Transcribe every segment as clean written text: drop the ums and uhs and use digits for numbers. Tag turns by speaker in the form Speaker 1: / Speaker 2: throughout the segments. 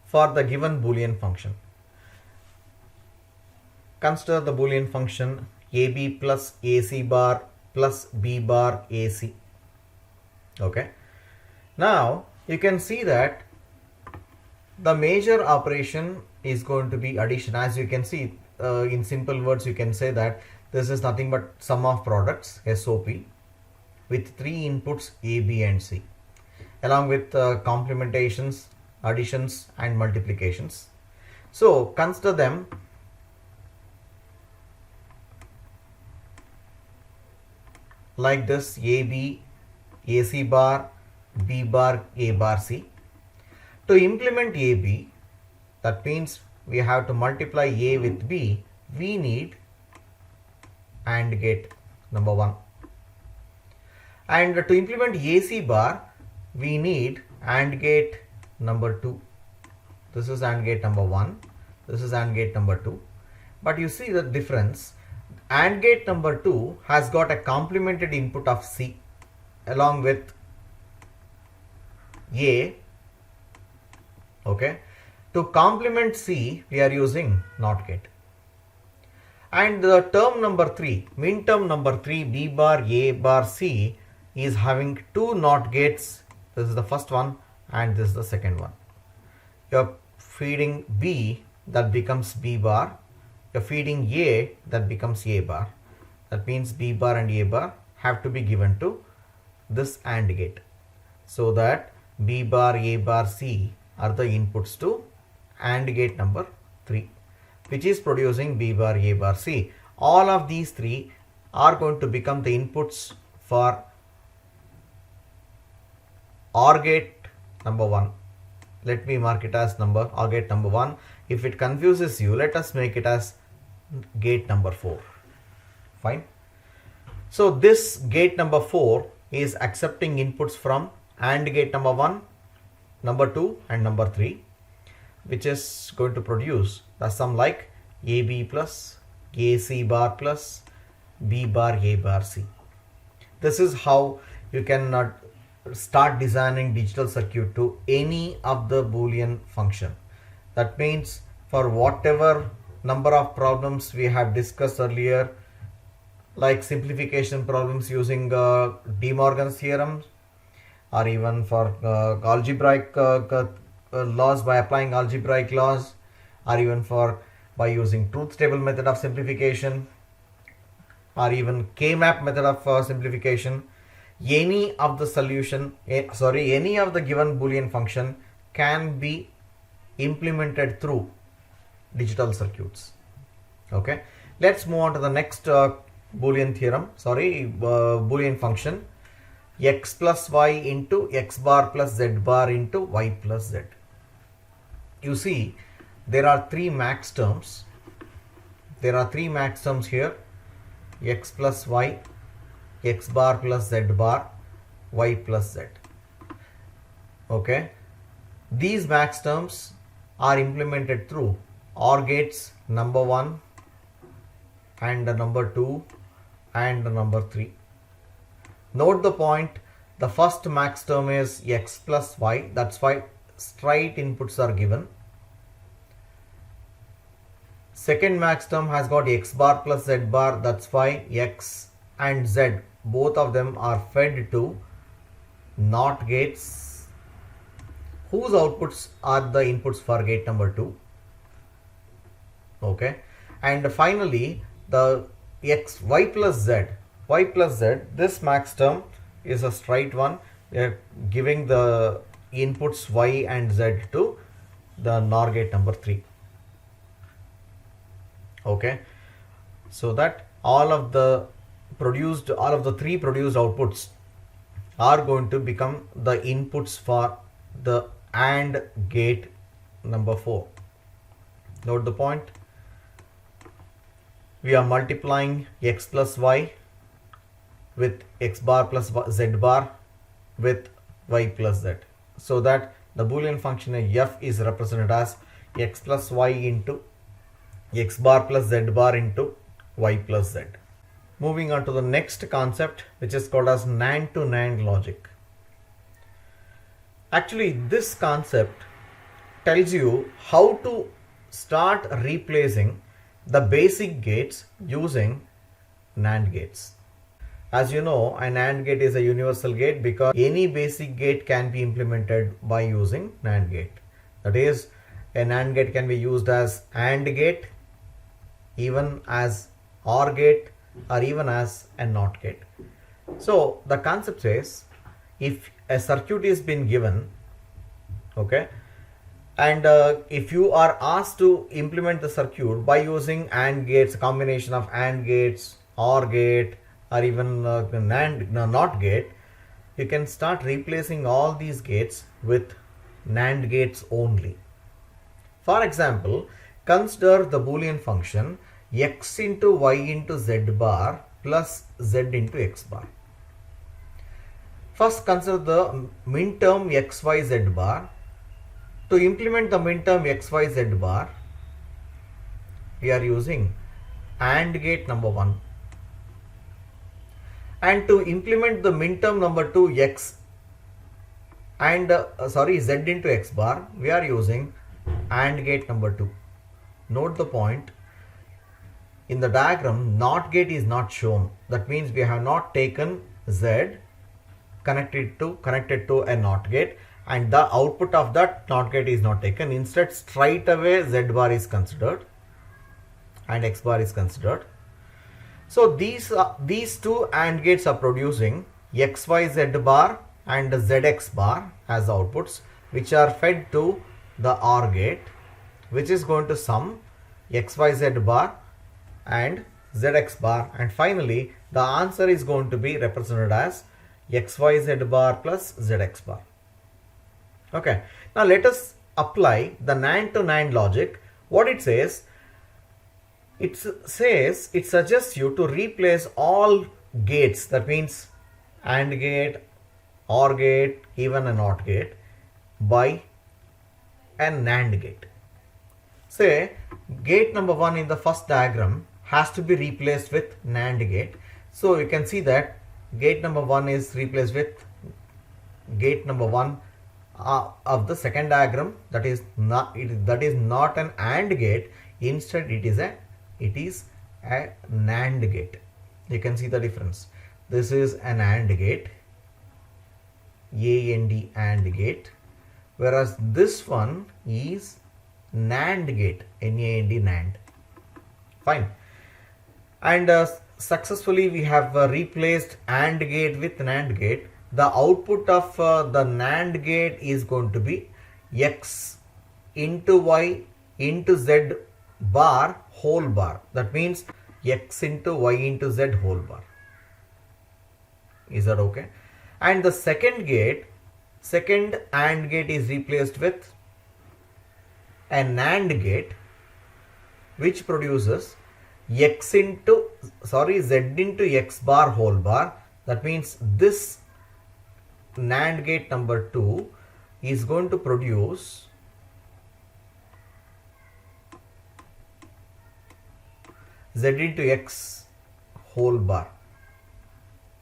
Speaker 1: for the given Boolean function. Consider the Boolean function AB plus AC bar plus B bar AC. Okay. Now you can see that the major operation is going to be addition. As you can see, in simple words, you can say that this is nothing but sum of products, SOP, with three inputs A, B and C, along with complementations, additions and multiplications. So consider them like this: AB, AC bar, B bar, A bar, C. To implement AB, that means we have to multiply A with B, we need AND gate number 1. And to implement AC bar, we need AND gate number 2. This is AND gate number 1. This is AND gate number 2. But you see the difference. AND gate number 2 has got a complemented input of C along with A. Okay. To complement C, we are using NOT gate. And the term number 3, min term number 3, B bar, A bar, C, is having two NOT gates. This is the first one and this is the second one. You're feeding B, that becomes B bar. You're feeding A, that becomes A bar. That means B bar and A bar have to be given to this AND gate, so that B bar, A bar, C are the inputs to AND gate number 3, which is producing B bar, A bar, C. All of these three are going to become the inputs for OR gate number 1. Let me mark it as OR gate number 1. If it confuses you, let us make it as gate number 4. Fine. So this gate number 4 is accepting inputs from AND gate number 1, number 2 and number 3, which is going to produce the sum like AB plus AC bar plus B bar, A bar, C. This is how you can start designing digital circuit to any of the Boolean function. That means for whatever number of problems we have discussed earlier, like simplification problems using De Morgan's theorem, or even for algebraic laws by applying algebraic laws, or even for by using truth table method of simplification, or even K-map method of simplification, any of the solution, any of the given Boolean function can be implemented through digital circuits. Okay, let's move on to the next Boolean theorem, Boolean function, x plus y into x bar plus z bar into y plus z. You see, there are three max terms. There are three max terms here: x plus y, x bar plus z bar, y plus z. Okay, these max terms are implemented through OR gates number 1 and number 2 and number 3. Note the point, the first max term is x plus y, that's why straight inputs are given. Second max term has got x bar plus z bar, that's why x and z, both of them are fed to NOT gates, whose outputs are the inputs for gate number 2. Okay, and finally the y plus z, this max term is a straight one. We are giving the inputs y and z to the NOR gate number 3. Okay, so that all of the three produced outputs are going to become the inputs for the AND gate number 4. Note the point. We are multiplying x plus y with x bar plus z bar with y plus z, so that the Boolean function f is represented as x plus y into x bar plus z bar into y plus z. Moving on to the next concept, which is called as NAND to NAND logic. Actually, this concept tells you how to start replacing the basic gates using NAND gates. As you know, an AND gate is a universal gate because any basic gate can be implemented by using NAND gate. That is, a NAND gate can be used as AND gate, even as OR gate, or even as a NOT gate. So the concept says, if a circuit is been given, okay, and if you are asked to implement the circuit by using AND gates, combination of AND gates, OR gate, or even NOT gate, you can start replacing all these gates with NAND gates only. For example, consider the Boolean function x into y into z bar plus z into x bar. First, consider the minterm x, y, z bar. To implement the minterm x, y, z bar, we are using AND gate number 1. And to implement the minterm number 2 x and z into x bar, we are using AND gate number 2. Note the point. In the diagram, NOT gate is not shown. That means we have not taken z connected to a NOT gate, and the output of that NOT gate is not taken. Instead, straight away z bar is considered and x bar is considered. So these two AND gates are producing x, y, z bar and zx bar as outputs, which are fed to the OR gate, which is going to sum x, y, z bar and zx bar, and finally the answer is going to be represented as x, y, z bar plus zx bar. Okay, now let us apply the NAND to NAND logic. What it says, it suggests you to replace all gates, that means AND gate, OR gate, even a NOT gate, by a NAND gate. Say gate number 1 in the first diagram has to be replaced with NAND gate. So you can see that gate number 1 is replaced with gate number 1 of the second diagram. That is not an AND gate. Instead, it is a NAND gate. You can see the difference. This is an AND gate, AND gate, whereas this one is NAND gate, NAND. Fine. And successfully we have replaced AND gate with NAND gate. The output of the NAND gate is going to be x into y into z bar whole bar. That means x into y into z whole bar. Is that okay? And the second AND gate is replaced with a NAND gate, which produces z into x bar whole bar. That means this NAND gate number 2 is going to produce z into x whole bar.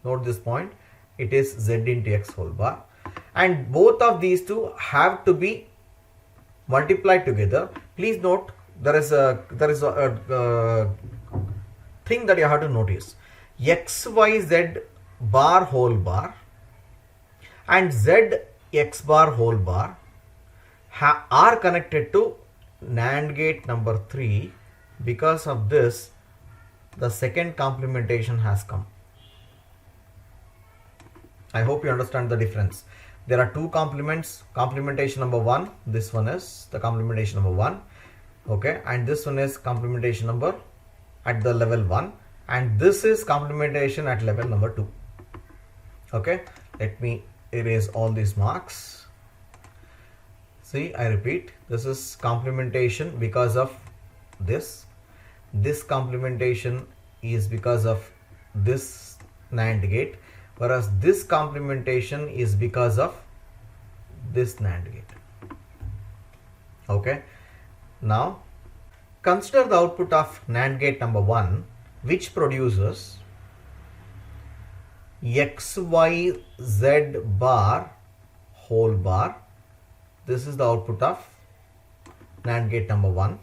Speaker 1: Note this point, it is z into x whole bar, and both of these two have to be multiplied together. Please note, there is a thing that you have to notice. X, y, z bar whole bar and z x bar whole bar are connected to NAND gate number 3. Because of this, the second complementation has come. I hope you understand the difference. There are two complements. Complementation number 1, this one is the complementation number 1, okay, and this one is complementation number at the level 1, and this is complementation at level number 2. Okay, let me erase all these marks. See, I repeat, this is complementation because of this complementation is because of this NAND gate, whereas this complementation is because of this NAND gate. Okay, now consider the output of NAND gate number 1, which produces x, y, z bar whole bar. This is the output of NAND gate number 1.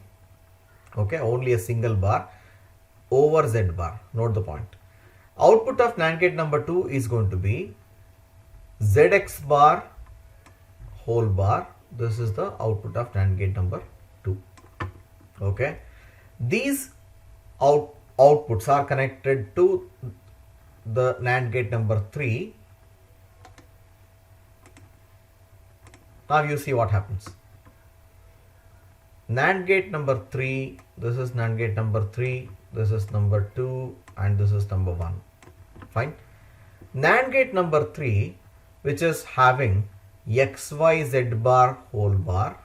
Speaker 1: Okay, only a single bar over Z bar. Note the point. Output of NAND gate number 2 is going to be ZX bar whole bar. This is the output of NAND gate number 2. Okay, these outputs are connected to the NAND gate number 3. Now you see what happens. NAND gate number 3, this is NAND gate number 3, this is number 2, and this is number 1. Fine. NAND gate number 3, which is having XYZ bar whole bar,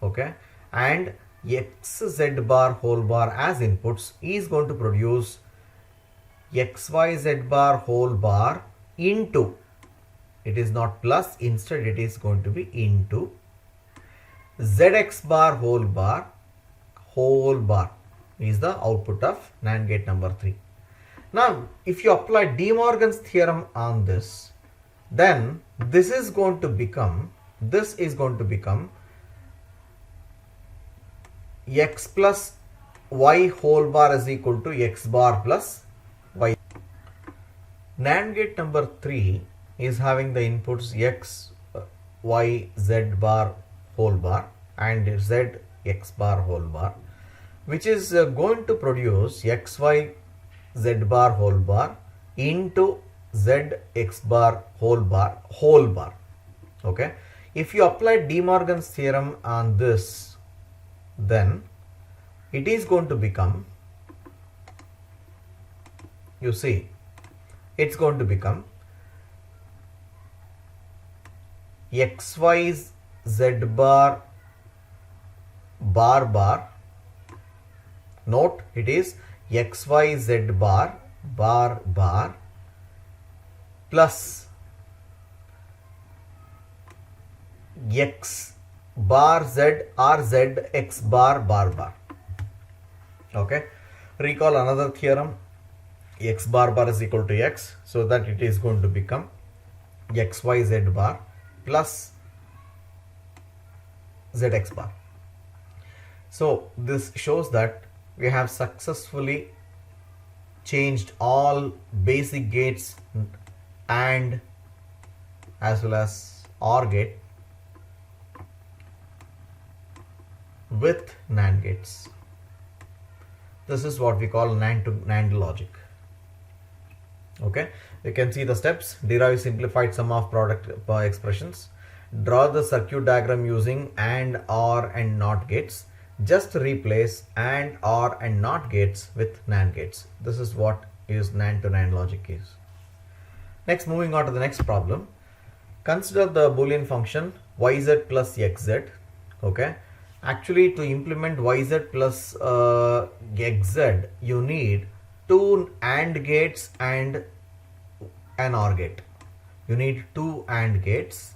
Speaker 1: okay, and XZ bar whole bar as inputs, is going to produce XYZ bar whole bar into, it is not plus, instead it is going to be into ZX bar whole bar is the output of NAND gate number 3. Now, if you apply De Morgan's theorem on this, then this is going to become X plus Y whole bar is equal to X bar plus Y. NAND gate number 3 is having the inputs X, Y, Z bar whole bar and Z X bar whole bar, which is going to produce X, Y, Z bar whole bar into Z X bar whole bar. Okay, if you apply De Morgan's theorem on this, then it is going to become, you see, it's going to become X, Y, Z bar bar. Note, it is X, Y, Z bar plus X bar Z or Z X bar. Okay, recall another theorem, X bar is equal to X, so that it is going to become X, Y, Z bar plus ZX bar. So this shows that we have successfully changed all basic gates and as well as OR gate with NAND gates. This is what we call NAND to NAND logic. Okay, you can see the steps. Derive simplified sum of product expressions. Draw the circuit diagram using AND, OR and NOT gates. Just replace AND, OR and NOT gates with NAND gates. This is what is NAND to NAND logic is. Next, moving on to the next problem. Consider the Boolean function yz plus xz. Okay, actually to implement yz plus xz, you need two AND gates and an OR gate. You need two AND gates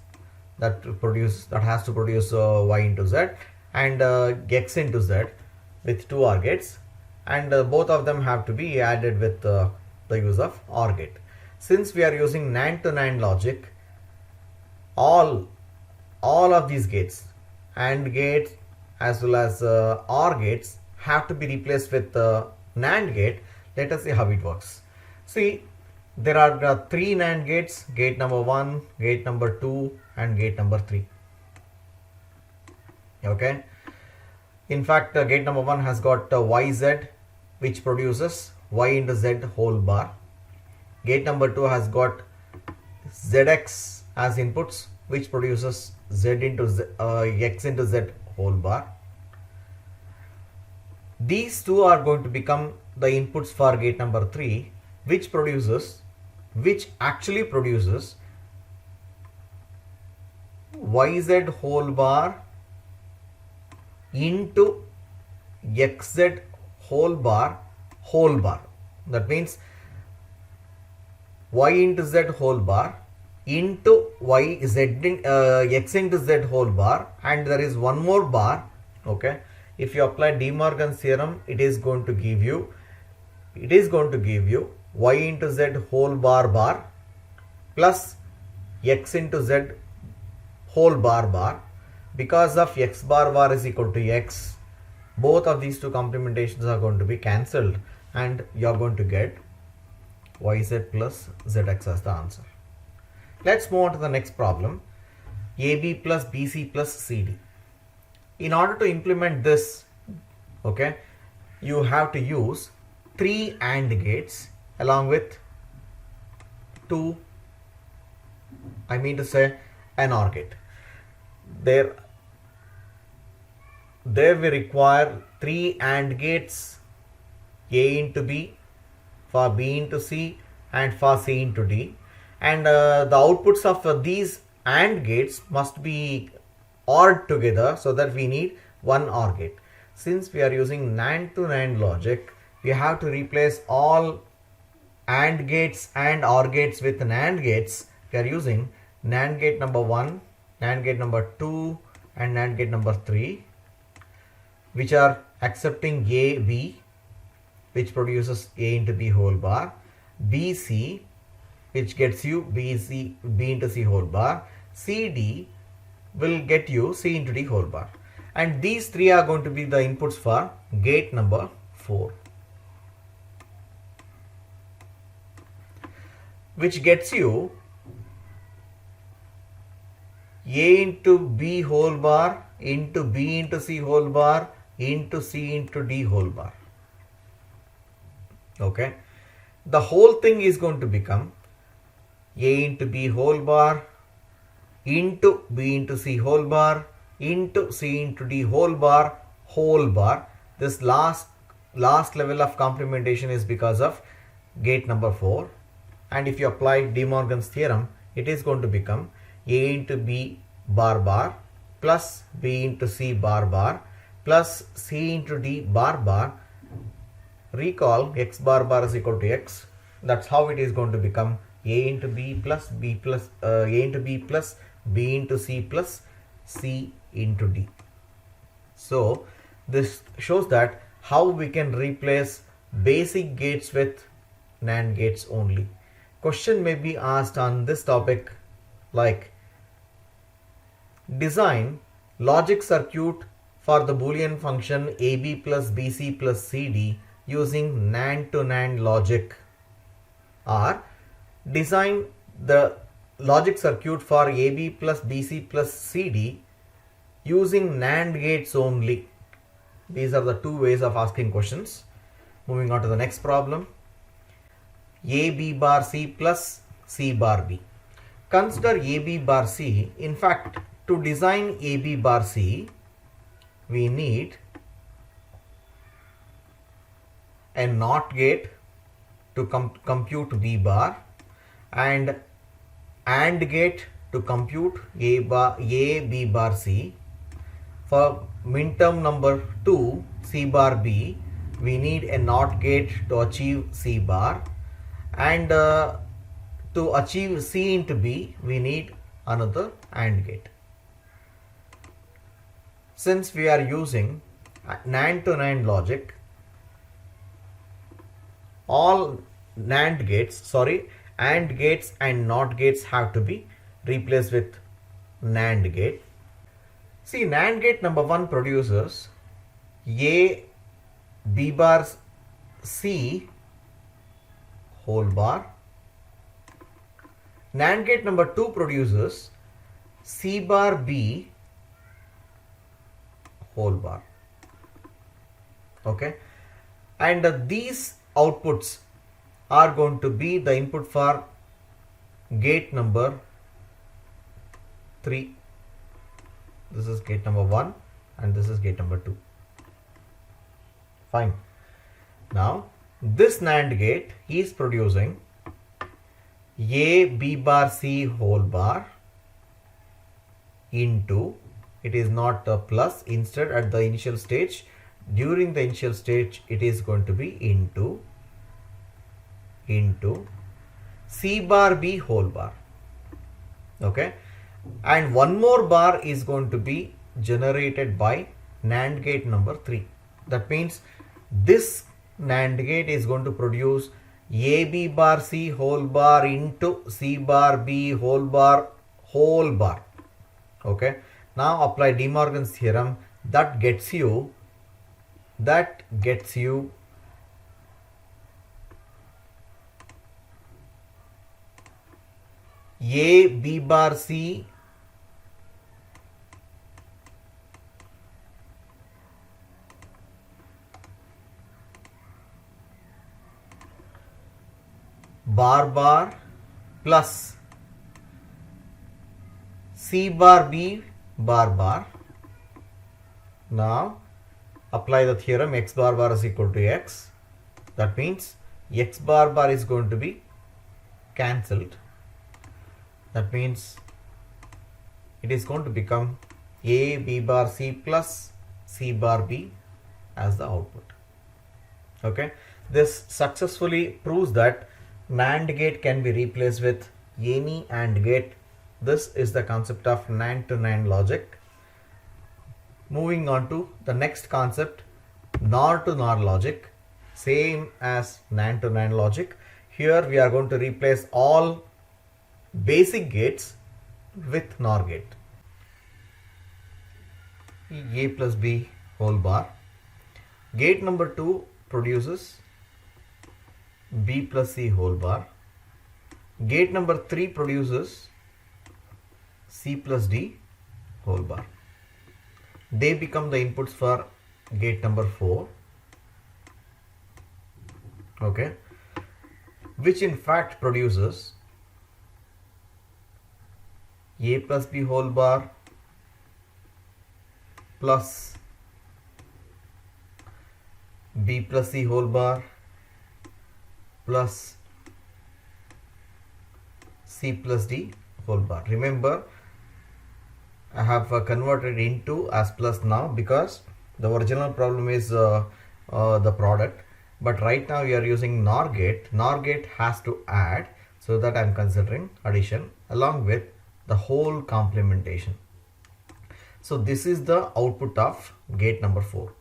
Speaker 1: that has to produce y into z and x into z with two OR gates, and both of them have to be added with the use of OR gate. Since we are using NAND to NAND logic, all of these gates, AND gates as well as OR gates, have to be replaced with NAND gate. Let us see how it works. See, there are three NAND gates: gate number 1, gate number 2 and gate number 3. Okay, in fact gate number 1 has got yz, which produces y into z whole bar. Gate number 2 has got zx as inputs, which produces z into z, x into z whole bar. These two are going to become the inputs for gate number 3, which actually produces yz whole bar into xz whole bar. That means y into z whole bar into x into z whole bar, and there is one more bar. Okay, if you apply De Morgan's theorem, it is going to give you y into z whole bar plus x into z whole bar because of x bar bar is equal to x, both of these two complementations are going to be cancelled and you are going to get yz plus zx as the answer. Let's move on to the next problem. AB plus BC plus CD. In order to implement this, okay, you have to use 3 AND gates along with an OR gate. There we require 3 AND gates, A into B, for B into C and for C into D, and the outputs of these AND gates must be ORed together, so that we need one OR gate. Since we are using NAND to NAND logic, we have to replace all AND gates and OR gates with NAND gates. We are using NAND gate number 1, NAND gate number 2 and NAND gate number 3, which are accepting A, B, which produces A into B whole bar, B, C, which gets you B into C whole bar, C, D will get you C into D whole bar. And these 3 are going to be the inputs for gate number 4, which gets you A into B whole bar into B into C whole bar into C into D whole bar. Okay, the whole thing is going to become A into B whole bar into B into C whole bar into C into D whole bar whole bar. This last level of complementation is because of gate number 4, and if you apply De Morgan's theorem, it is going to become A into B bar bar plus B into C bar bar plus C into D bar bar. Recall x bar bar is equal to x. That's how it is going to become A into B plus B plus A into B plus B into C plus C into D. So this shows that how we can replace basic gates with NAND gates only. Question may be asked on this topic like, design logic circuit for the Boolean function AB plus BC plus CD using NAND to NAND logic, or design the logic circuit for AB plus BC plus CD using NAND gates only. These are the 2 ways of asking questions. Moving on to the next problem. AB bar C plus C bar B. Consider AB bar C. In fact, to design AB bar C, we need a NOT gate to compute B bar and AND gate to compute A B bar C. For minterm number 2 C bar B, we need a NOT gate to achieve C bar, and to achieve C into B we need another AND gate. Since we are using NAND to NAND logic, all AND gates and NOT gates have to be replaced with NAND gate. See, NAND gate number 1 produces A B bar C whole bar. NAND gate number 2 produces C bar B whole bar. Okay, and these outputs are going to be the input for gate number 3. This is gate number 1 and this is gate number 2. Fine. Now this NAND gate is producing A B bar C whole bar into, it is not a plus, instead at the initial stage, during the initial stage it is going to be into C bar B whole bar. Okay, and one more bar is going to be generated by NAND gate number 3. That means this NAND gate is going to produce A B bar C whole bar into C bar B whole bar. Okay, Now apply De Morgan's theorem. That gets you A B bar C bar plus C bar B bar. Now apply the theorem x bar is equal to x. That means x bar is going to be cancelled. That means it is going to become A B bar C plus C bar B as the output. Okay, this successfully proves that NAND gate can be replaced with any AND gate. This is the concept of NAND to NAND logic. Moving on to the next concept, NOR to NOR logic, same as NAND to NAND logic. Here we are going to replace all basic gates with NOR gate. A plus B whole bar. Gate number 2 produces B plus C whole bar. Gate number 3 produces C plus D whole bar. They become the inputs for gate number 4. Okay, which in fact produces A plus B whole bar plus B plus C whole bar plus C plus D whole bar. Remember, I have converted into as plus now because the original problem is the product, but right now we are using NOR gate. NOR gate has to add, so that I am considering addition along with the whole complementation. So this is the output of gate number 4.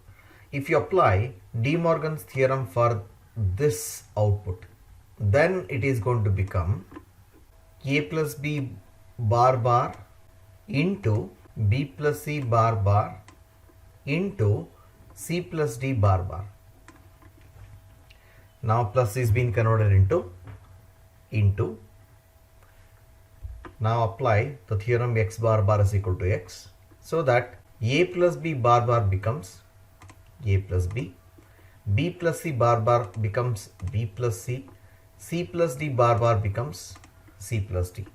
Speaker 1: If you apply De Morgan's theorem for this output, then it is going to become A plus B bar into B plus C bar into C plus D bar. Now plus is being converted into. Now apply the theorem x bar is equal to x, so that A plus B bar becomes A plus B, B plus C bar becomes B plus C, C plus D bar becomes C plus D.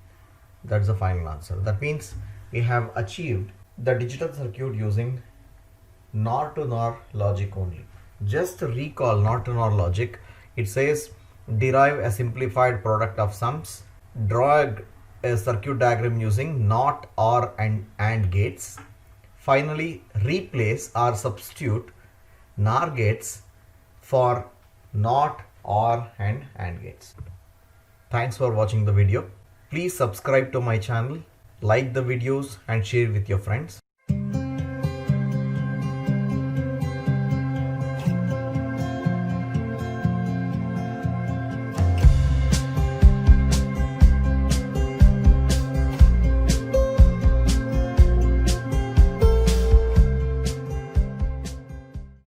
Speaker 1: That's the final answer. That means we have achieved the digital circuit using NOR to NOR logic only. Just to recall NOR to NOR logic, it says derive a simplified product of sums, draw a circuit diagram using NOT, OR and AND gates. Finally, replace or substitute NOR gates for NOT, OR and AND gates. Thanks for watching the video. Please subscribe to my channel, like the videos and share with your friends.